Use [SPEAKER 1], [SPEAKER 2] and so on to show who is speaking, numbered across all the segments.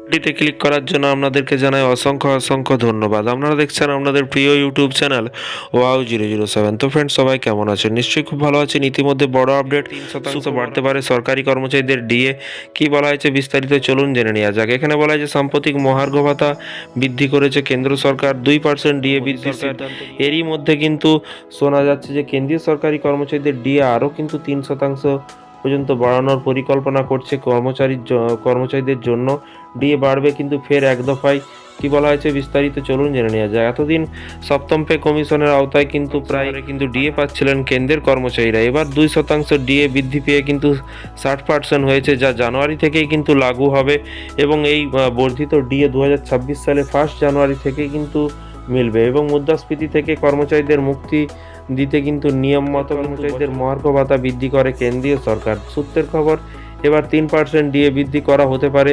[SPEAKER 1] ভিডিওতে ক্লিক করার জন্য আপনাদেরকে জানাই অসংখ্য অসংখ্য ধন্যবাদ। আপনারা দেখছেন আপনাদের প্রিয় ইউটিউব চ্যানেল wow007। তো ফ্রেন্ডস, সবাই কেমন আছেন? নিশ্চয়ই খুব ভালো আছেন। ইতিমধ্যে বড় আপডেট, 3% বাড়তে পারে সরকারি কর্মচারীদের ডিএ। কি বলা হয়েছে বিস্তারিত চলুন জেনে নেওয়া যাক। এখানে বলা হয়েছে সাম্প্রতিক মহার্ঘ ভাতা বৃদ্ধি করেছে কেন্দ্র সরকার, 2% ডিএ বৃদ্ধির সিদ্ধান্ত। এরই মধ্যে কিন্তু শোনা যাচ্ছে যে কেন্দ্রীয় সরকারি কর্মচারীদের ডিএ আরও কিন্তু 3% পর্যন্ত বাড়ানোর পরিকল্পনা করছে কর্মচারীদের জন্য। ডিএ বাড়বে কিন্তু ফের এক দফায়। কি বলা হয়েছে বিস্তারিত চলুন জেনে নেওয়া যায়। এতদিন সপ্তম পে কমিশনের আওতায় কিন্তু প্রায় ডিএ পাচ্ছিলেন কেন্দ্রের কর্মচারীরা। এবার 2% ডিএ বৃদ্ধি পেয়ে কিন্তু 60% হয়েছে, যা জানুয়ারি থেকেই কিন্তু লাগু হবে এবং এই বর্ধিত ডিএ 2026 সালে 1 জানুয়ারি থেকেই কিন্তু মিলবে এবং মুদ্রাস্ফীতি থেকে কর্মচারীদের মুক্তি দিতে কিন্তু নিয়ম মতো কর্মচারীদের মহার্ঘ ভাতা বৃদ্ধি করে কেন্দ্রীয় সরকার। সূত্রের খবর, এবার 3% ডিএ বৃদ্ধি করা হতে পারে।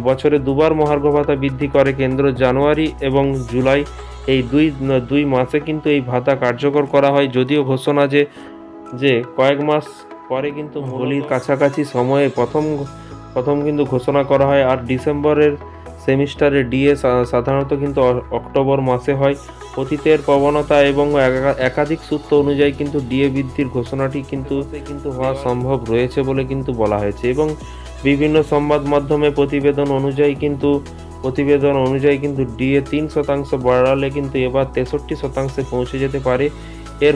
[SPEAKER 1] বছরে দুবার মহার্ঘ ভাতা বৃদ্ধি করে কেন্দ্র, জানুয়ারি এবং জুলাই। এই দুই মাসে কিন্তু এই ভাতা কার্যকর করা হয়, যদিও ঘোষণা যে কয়েক মাস পরে কিন্তু হোলির কাছাকাছি সময়ে প্রথম কিন্তু ঘোষণা করা হয়। আর ডিসেম্বরের সেমিস্টারে ডিএ সাধারণত কিন্তু অক্টোবর মাসে হয়। অতীতের প্রবণতা এবং একাধিক সূত্র অনুযায়ী কিন্তু ডিএ বৃদ্ধির ঘোষণাটি কিন্তু হওয়া সম্ভব রয়েছে বলে কিন্তু বলা হয়েছে এবং বিভিন্ন সংবাদ মাধ্যমে প্রতিবেদন অনুযায়ী কিন্তু ডিএ 3% বাড়ালে কিন্তু এবার 63% পৌঁছে যেতে পারে। এর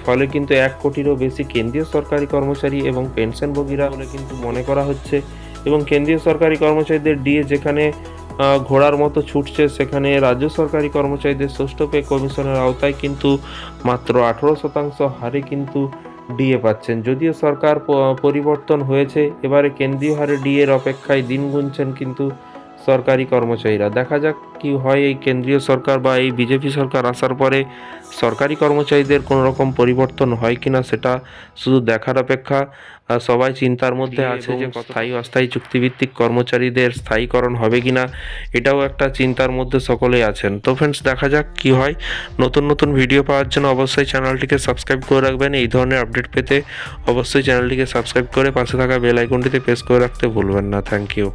[SPEAKER 1] ফলে কিন্তু 1 কোটিরও বেশি কেন্দ্রীয় সরকারি কর্মচারী এবং পেনশনভোগীরা বলে কিন্তু মনে করা হচ্ছে। এবং কেন্দ্রীয় সরকারি কর্মচারীদের ডিএ যেখানে ঘোড়ার মতো ছুটছে, সেখানে রাজ্য সরকারি কর্মচারীদের ষষ্ঠ পে কমিশনের আওতায় কিন্তু মাত্র 18% হারে কিন্তু ডিএ পাচ্ছেন। যদিও সরকার পরিবর্তন হয়েছে, এবারে কেন্দ্রীয় হারে ডিএর অপেক্ষায় দিন গুনছেন কিন্তু সরকারি কর্মচারীরা। দেখা যাক কি হয়। এই কেন্দ্রীয় সরকার বা এই বিজেপি সরকার আসার পরে সরকারি কর্মচারীদের কোনো রকম পরিবর্তন হয় কিনা, সেটা শুধু দেখার অপেক্ষা। সবাই চিন্তার মধ্যে আছে যে স্থায়ী অস্থায়ী চুক্তিভিত্তিক কর্মচারীদের স্থায়ীকরণ হবে কিনা, এটাও একটা চিন্তার মধ্যে সকলেই আছেন। তো ফ্রেন্ডস, দেখা যাক কি হয়। নতুন নতুন ভিডিও পাওয়ার জন্য অবশ্যই চ্যানেলটিকে সাবস্ক্রাইব করে রাখবেন। এই ধরনের আপডেট পেতে অবশ্যই চ্যানেলটিকে সাবস্ক্রাইব করে পাশে থাকা বেল আইকনটিতে প্রেস করে রাখতে ভুলবেন না। Thank you.